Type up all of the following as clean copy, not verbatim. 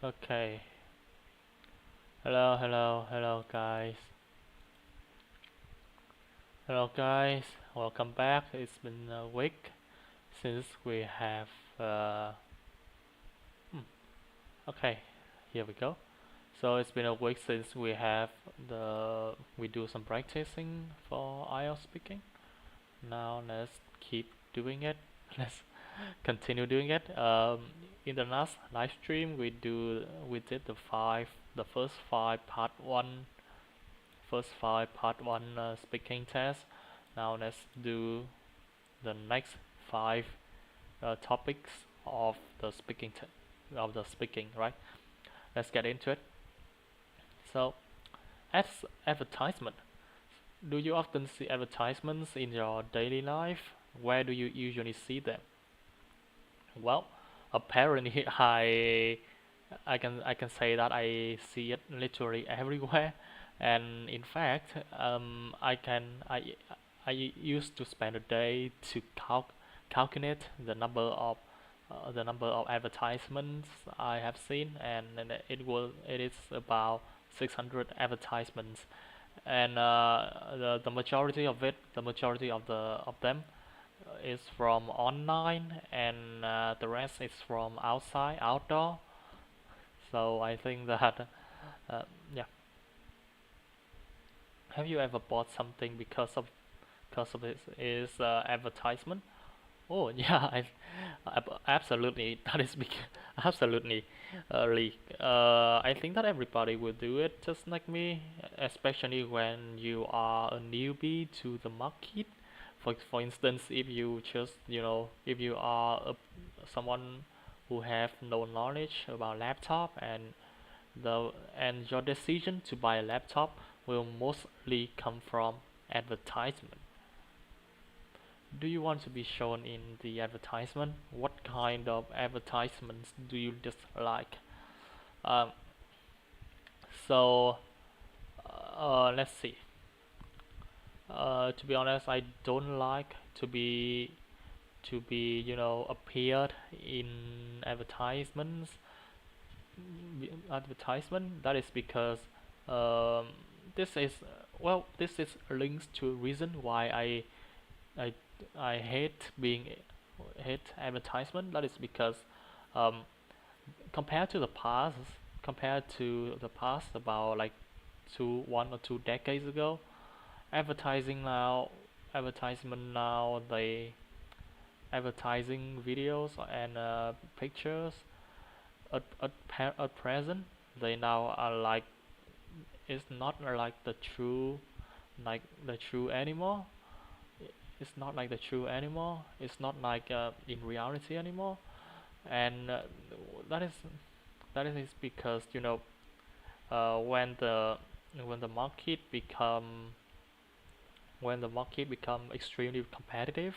Okay. Hello, hello, hello, guys. Hello, guys. Welcome back. It's been a week since we have. Uh, hmm, okay, here we go. So it's been a week since we do some practicing for IELTS speaking. Now let's keep doing it. Let's continue doing it. In the last live stream, we did the first five part one speaking test. Now let's do the next five topics of the speaking. Right? Let's get into it. So, as advertisement, do you often see advertisements in your daily life? Where do you usually see them? Well, apparently I can say that I see it literally everywhere, and in fact, I used to spend a day to calculate the number of advertisements I have seen, and it is about 600 advertisements, and the majority of them is from online, and the rest is from outdoor. So I think that uh, yeah. Have you ever bought something because of this is advertisement? Oh yeah, absolutely. That is absolutely. I think that everybody will do it, just like me, especially when you are a newbie to the market. For instance, if you just if you are someone who have no knowledge about laptop, the and your decision to buy a laptop will mostly come from advertisement. Do you want to be shown in the advertisement? What kind of advertisements do you dislike? Um, so let's see. To be honest, I don't like to be appeared in advertisements. That is because um, this is this is links to reason why I I hate advertisement. That is because um, compared to the past, about like 1 or 2 decades ago, advertising now, advertisement now, they advertising videos and pictures at present, they now are like it's not like the true anymore. It's not like the true anymore. It's not like in reality anymore, and that is because when the market become extremely competitive,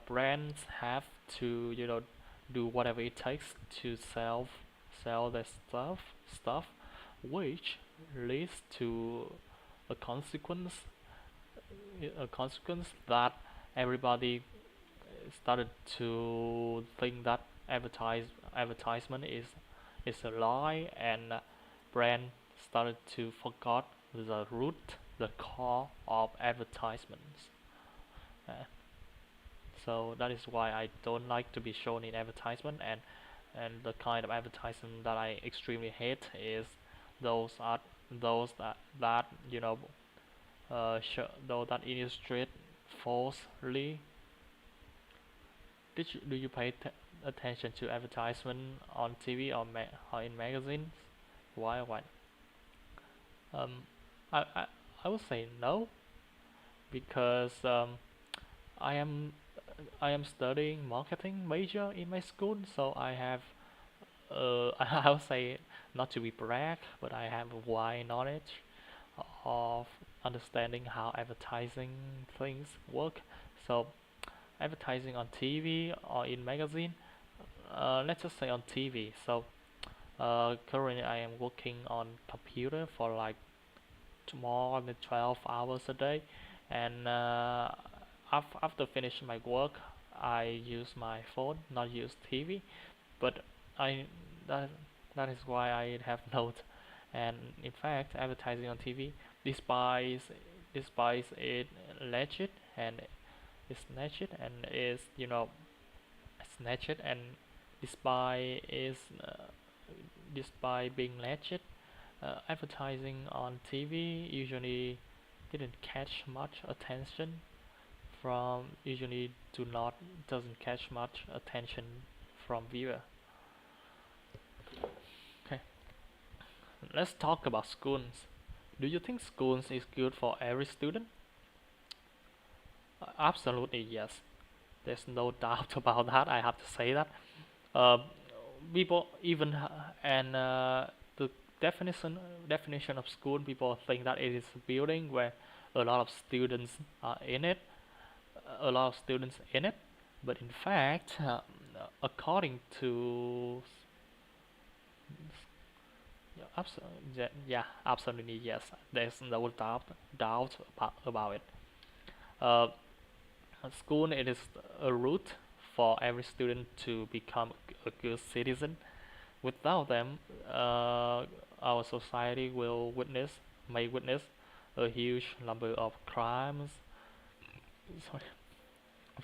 brands have to do whatever it takes to sell their stuff, which leads to a consequence that everybody started to think that advertisement is a lie, and brand started to forget the core of advertisements. Uh, so that is why I don't like to be shown in advertisement, and the kind of advertisement that I extremely hate is those are those that those that illustrate falsely. Do you pay attention to advertisement on TV or in magazines? Why? Why? Um, I, I I would say no, because I am I am studying marketing major in my school, so I have I would say, not to be brag, but I have a wide knowledge of understanding how advertising things work. So advertising on TV or in magazine, let's just say on TV. So currently I am working on computer for like more than 12 hours a day, and after finishing my work, I use my phone, not use TV. But I that That is why I have note. And in fact, advertising on TV, despite despite it legit and it's legit and is snatch it, and despite is despite being legit, advertising on TV usually didn't catch much attention from usually do not doesn't catch much attention from viewer. Okay, let's talk about schools. Do you think schools is good for every student? Absolutely yes. There's no doubt about that. I have to say that. Uh, people even and the definition definition of school, people think that it is a building where a lot of students are in it, a lot of students in it. But in fact, according to yeah, absolutely yes. There's no doubt about it. Uh, School, it is a route for every student to become a good citizen. Without them, our society may witness a huge number of sorry,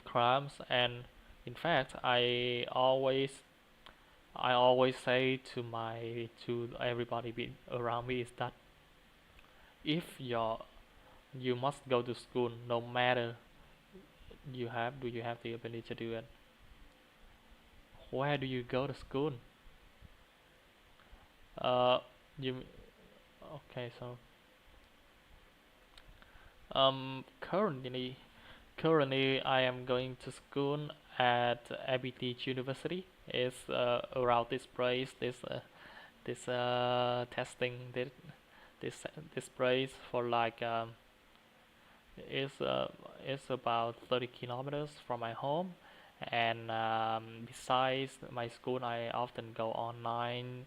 crimes. And in fact, I always say to everybody around me is that if you must go to school, no matter do you have the ability to do it. Where do you go to school? Uh, you okay? So currently I am going to school at ABT University. It's around this place. This testing this this place for like it's about 30 kilometers from my home. And besides my school, I often goes online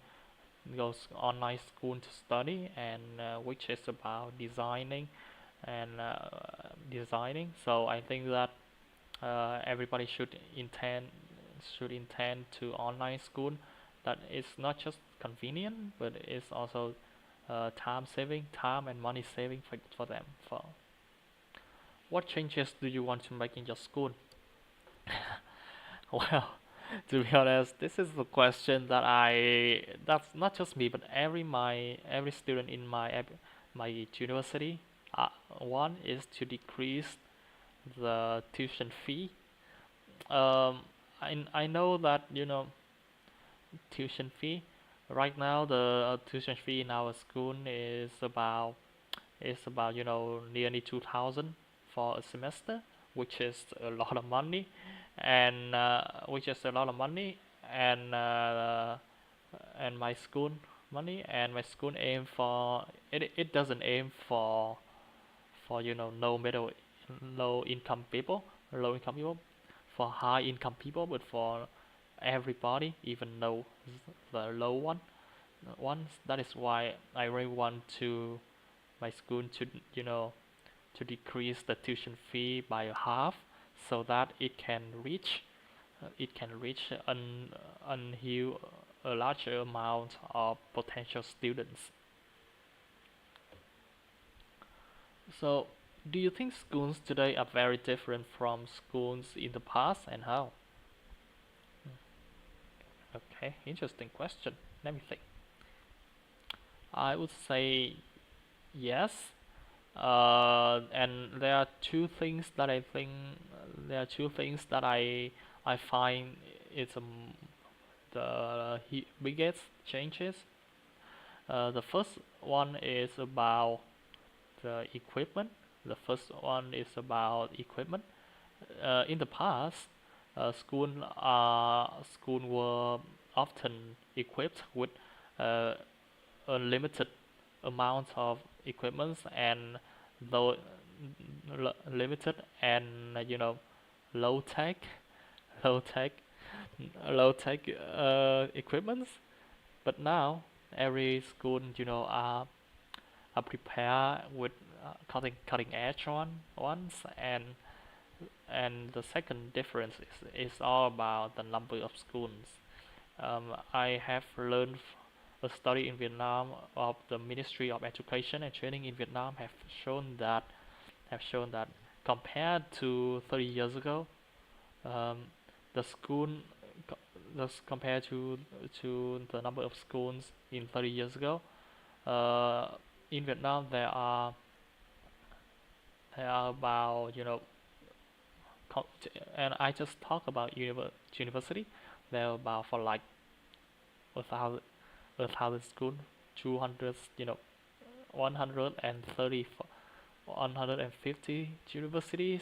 school to study, and which is about and designing. So I think that everybody should intend to online school. That it's not just convenient, but it's also time and money saving for them. For what changes do you want to make in your school? Well, to be honest, this is the question that's not just me, but every student in my university. One is to decrease the tuition fee. Um, I know that tuition fee. Right now, the tuition fee in our school is about nearly 2,000 for a semester, which is a lot of money, and and my school money, and my school aim for it. It doesn't aim for no middle low income people, for high income people, but for everybody, even though the low ones. That is why I really want to my school to decrease the tuition fee by half, so that it can reach unheal a larger amount of potential students. So, do you think schools today are very different from schools in the past, and how? Okay, interesting question. Let me think. I would say yes. And there are two things that I think there are two things that I find is biggest changes. The first one is about the equipment. The first one is about equipment. In the past, school were often equipped with uh, a limited amount of equipments, and though limited and low tech low tech low tech equipments. But now every school are prepared with cutting edge ones. And the second difference is all about the number of schools. I have learned A study in Vietnam of the Ministry of Education and Training in Vietnam have shown that compared to 30 years ago, um, the school compared to the number of schools in 30 years ago, uh, in Vietnam there are about and I just talk about university. There are about for like a thousand school, 200 130 150 universities,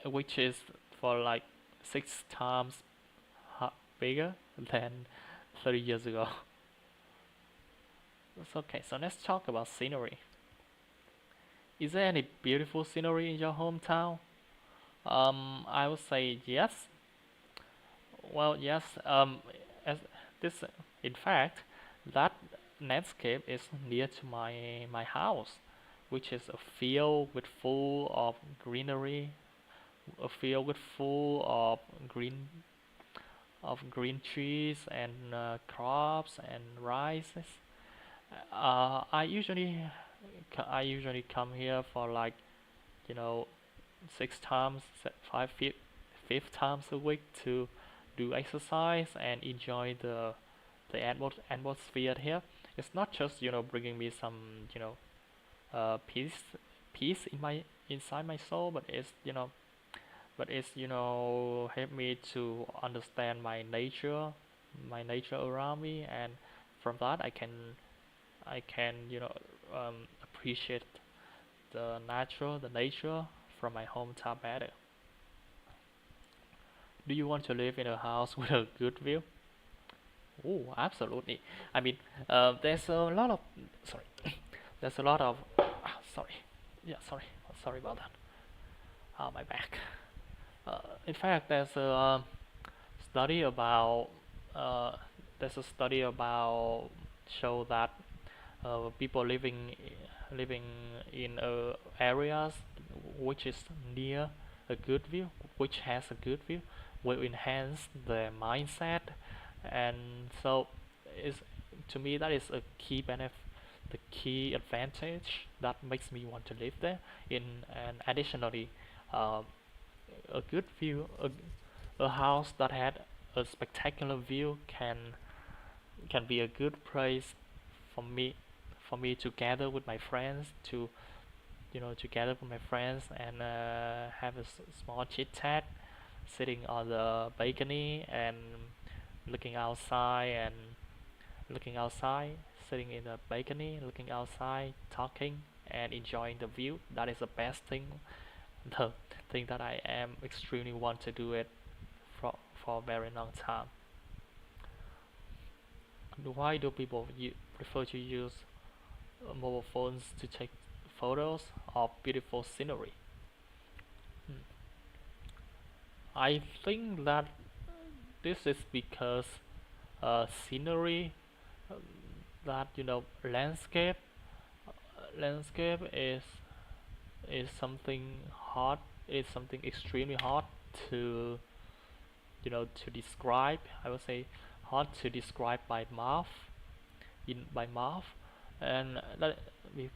which is for like 6 times bigger than 30 years ago. It's okay, so let's talk about scenery. Is there any beautiful scenery in your hometown? I would say yes. Well, yes. As this, in fact, that landscape is near to my house, which is a field with full of greenery, a field with full of green trees and crops and rices. I usually come here for like you know 6 times, fifth times a week to do exercise and enjoy the atmosphere here. It's not just bringing me some peace in my inside my soul, but it's help me to understand my nature around me, and from that I can appreciate the nature from my hometown better. Do you want to live in a house with a good view? Oh, absolutely. I mean, there's a lot of sorry, there's a lot of sorry, yeah, sorry about that. My back. In fact, study about uh, there's a study about show that people living in areas which is near a good view, which has a good view, will enhance their mindset, and so is to me that is a key benefit, the key advantage that makes me want to live there. In and additionally, uh, a good view, a house that had a spectacular view can be a good place for me to gather with my friends to gather with my friends and have a small chit chat, sitting on the balcony and looking outside and looking outside, sitting in the balcony, looking outside, talking and enjoying the view. That is the best thing, the thing that I am extremely want to do it for a very long time. Why do people prefer to use mobile phones to take photos of beautiful scenery? Hmm. I think that this is because scenery, uh, that landscape is something hard, is something extremely hard to to describe. I would say hard to describe by mouth, by mouth, and that with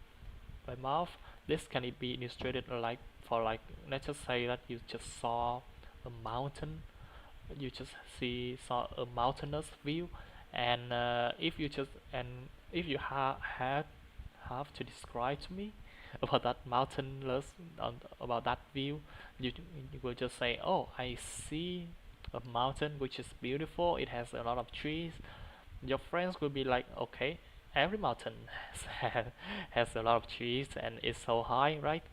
by mouth. This can it be illustrated like for like let's just say that you just saw a mountain, you just saw a mountainous view, and if you have to describe to me about that mountainous, about that view, you will just say, oh, I see a mountain which is beautiful, it has a lot of trees. Your friends will be like, okay, every mountain has a lot of trees and it's so high, right?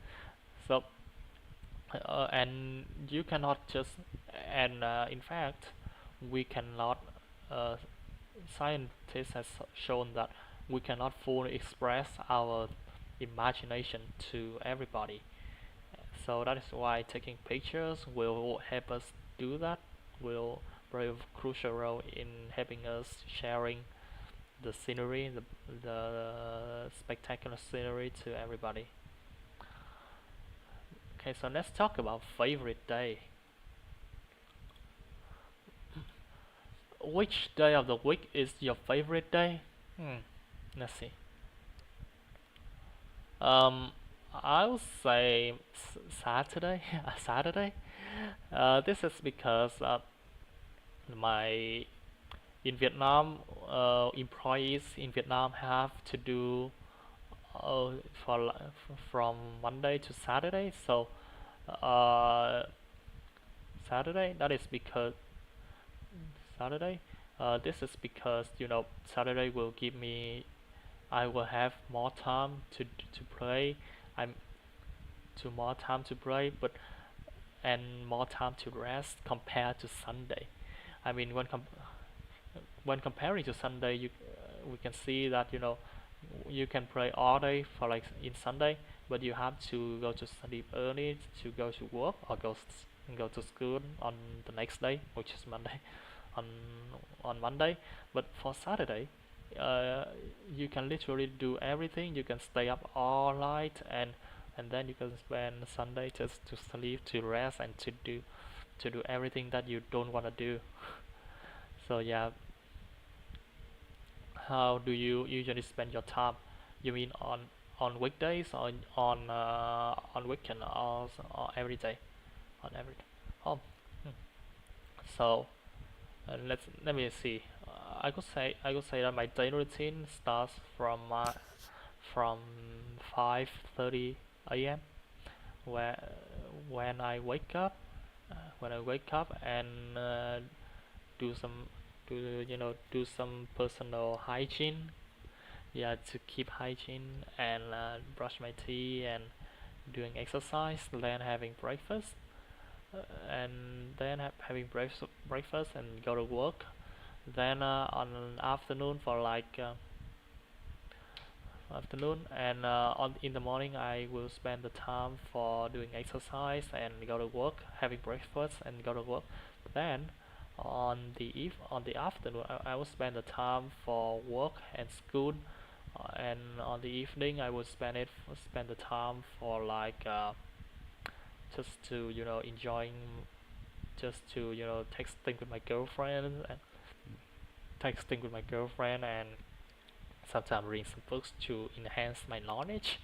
So and you cannot just and in fact we cannot uh, scientists has shown that we cannot fully express our imagination to everybody. So that is why taking pictures will help us do that, will play a crucial role in helping us sharing the scenery, the spectacular scenery to everybody. Okay, so let's talk about favorite day. which day of the week is your favorite day? Hmm, let's see. Um, I would say Saturday. Saturday. This is because my in Vietnam, employees in Vietnam have to do uh, from Monday to Saturday. So uh, Saturday. That is because Saturday. This is because Saturday will give me. I will have more time to play. I'm to more time to play, but and more time to rest compared to Sunday. I mean, when comparing to Sunday, we can see that you can play all day for like in Sunday, but you have to go to sleep early to go to work or go to school on the next day, which is Monday, on on Monday. But for Saturday, uh, you can literally do everything. You can stay up all night and then you can spend Sunday just to sleep, to rest, and to do everything that you don't want to do. So yeah, how do you usually spend your time? You mean on weekdays or on weekend or every day? On every day. Oh, hmm. So let me see. I could say that my daily routine starts from 5:30 a.m. where when I wake up and do some do some personal hygiene, yeah, to keep hygiene and brush my teeth and doing exercise, then having breakfast, and then having breakfast and go to work. Then on afternoon for like afternoon and on in the morning I will spend the time for doing exercise and go to work, having breakfast and go to work. Then on the afternoon I will spend the time for work and school, and on the evening I will spend the time for like just to enjoying, just to texting with my girlfriend and sometimes reading some books to enhance my knowledge,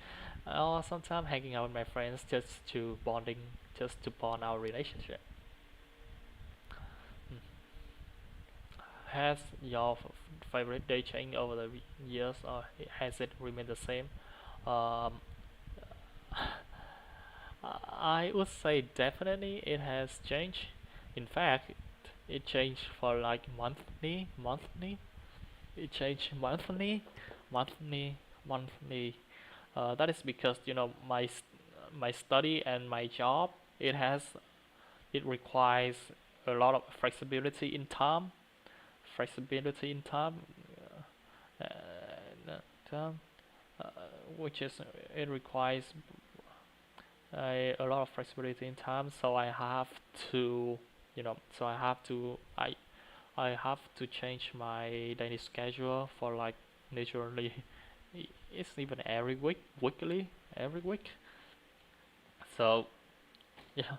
or sometimes hanging out with my friends just to bond our relationship. Mm. Has your favorite day changed over the years, or has it remained the same? Um, I would say definitely it has changed. In fact, it changed for like monthly. It changed monthly, monthly. That is because my study and my job, it has it requires a lot of flexibility in time, flexibility in time, uh, time uh, which is it requires a lot of flexibility in time. So I have to so I have to change my daily schedule for like literally it's even every weekly, every week. So yeah,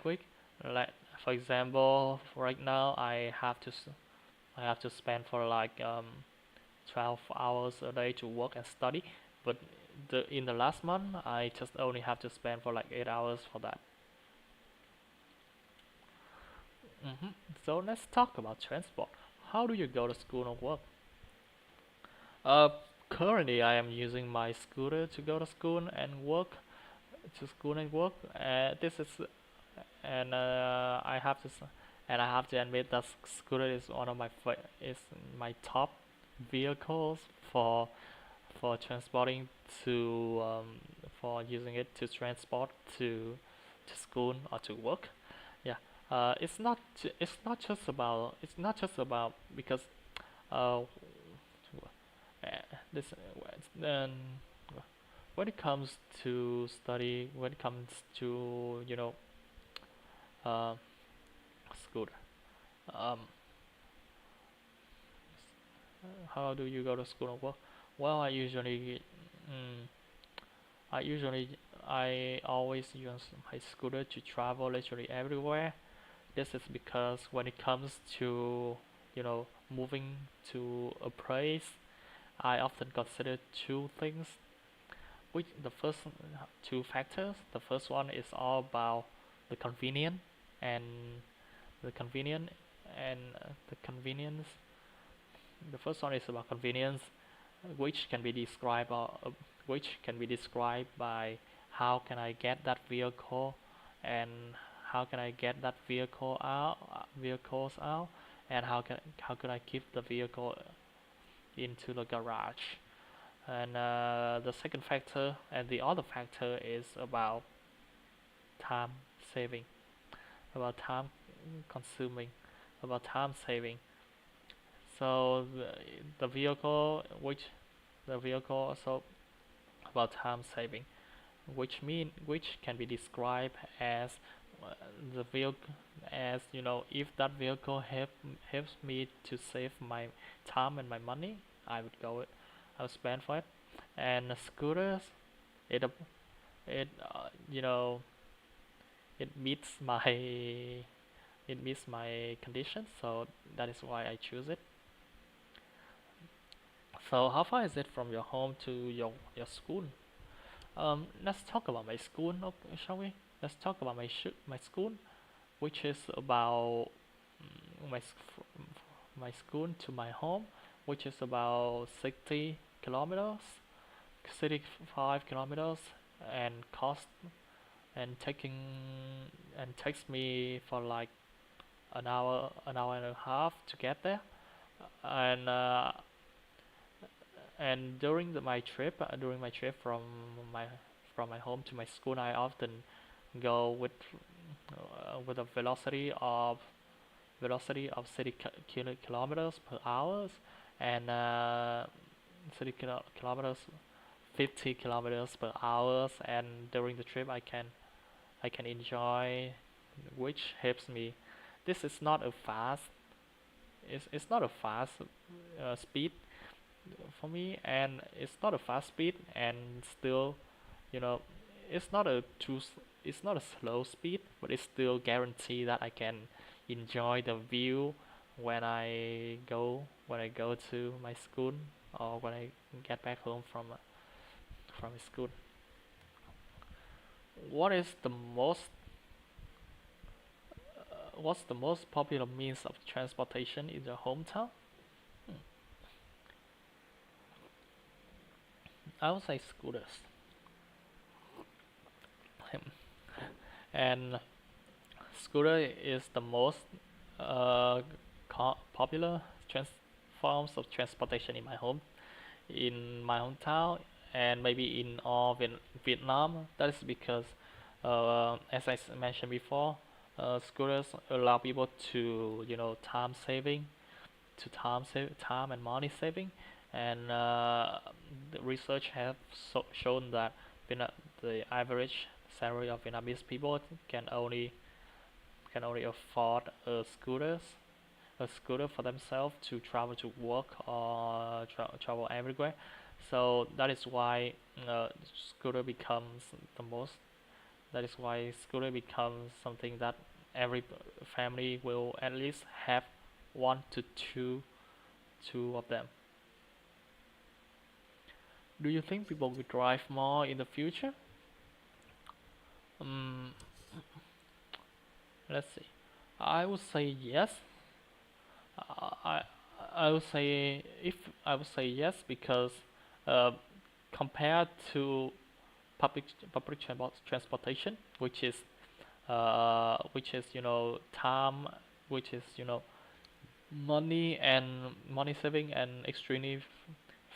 week. Like for example, right now I have to spend for like 12 hours a day to work and study, but in the last month I just only have to spend for like 8 hours for that. So let's talk about transport. How do you go to school or work? Uh, Currently I am using my scooter to go to school and work. To school and work. This is and I have to and I have to admit that scooter is one of is my top vehicles for transporting to for using it to transport to school or to work. Yeah, it's not just about because uh, uh, this then when it comes to study, when it comes to uh, school, um, how do you go to school and work? Well, mm, I usually I always use my scooter to travel literally everywhere. This is because when it comes to moving to a place, I often consider two things. Which the first two factors. The first one is all about the convenience and the convenient and the convenience. The first one is about convenience, which can be described by how can I get that vehicle, and how can I get that vehicles out, and how can I keep the vehicle into the garage. And the second factor and the other factor is about time saving, about time consuming, about time saving. So the vehicle, which the vehicle also about time saving, which can be described as the vehicle, as if that vehicle helps me to save my time and my money, I would go it, I would spend for it. And scooters, it it you know it meets my conditions, so that is why I choose it. So how far is it from your home to your school? Let's talk about my school, shall we? Let's talk about my school, which is about my school to my home, which is about 60 kilometers, 65 kilometers, and cost and taking and takes me for like an hour and a half to get there. And during my trip my my home to my school, I often go with a velocity of 60 kilometers per hour, and kilometers 50 kilometers per hour. And during the trip I can enjoy, which helps me. This is not a fast it's not a fast speed for me, and it's not a fast speed, and still, you know it's not a it's not a slow speed, but it's still guarantee that I can enjoy the view when I go to my school, or when I get back home from school. What is the most what's the most popular means of transportation in your hometown? Hmm. I would say scooters. And scooter is the most uh, popular forms of transportation in my hometown, and maybe in all Vietnam. That is because, as I mentioned before, scooters allow people to time and money saving. And the research have shown that the average salary of Vietnamese people can only afford a scooter for themselves to travel to work, or travel everywhere. So that is why scooter becomes the most. That is why scooter becomes something that every family will at least have one to two of them. Do you think people will drive more in the future? Um, let's see. I would say yes. I I would say if I would say yes, because uh, compared to public transportation, which is time, which is money saving, and extremely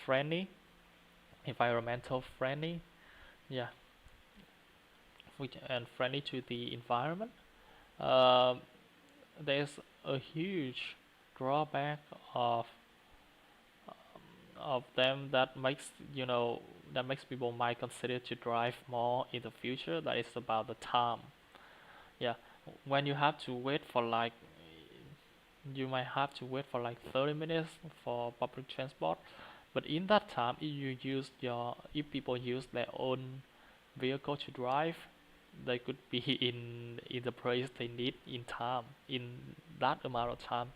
friendly, environmental friendly, yeah, and friendly to the environment. Um there's a huge drawback of them that makes people might consider to drive more in the future. That is about the time. Yeah, when you have to wait for like you might have to wait for like 30 minutes for public transport, but in that time, if people use their own vehicle to drive, they could be in the place they need in time, in that amount of time.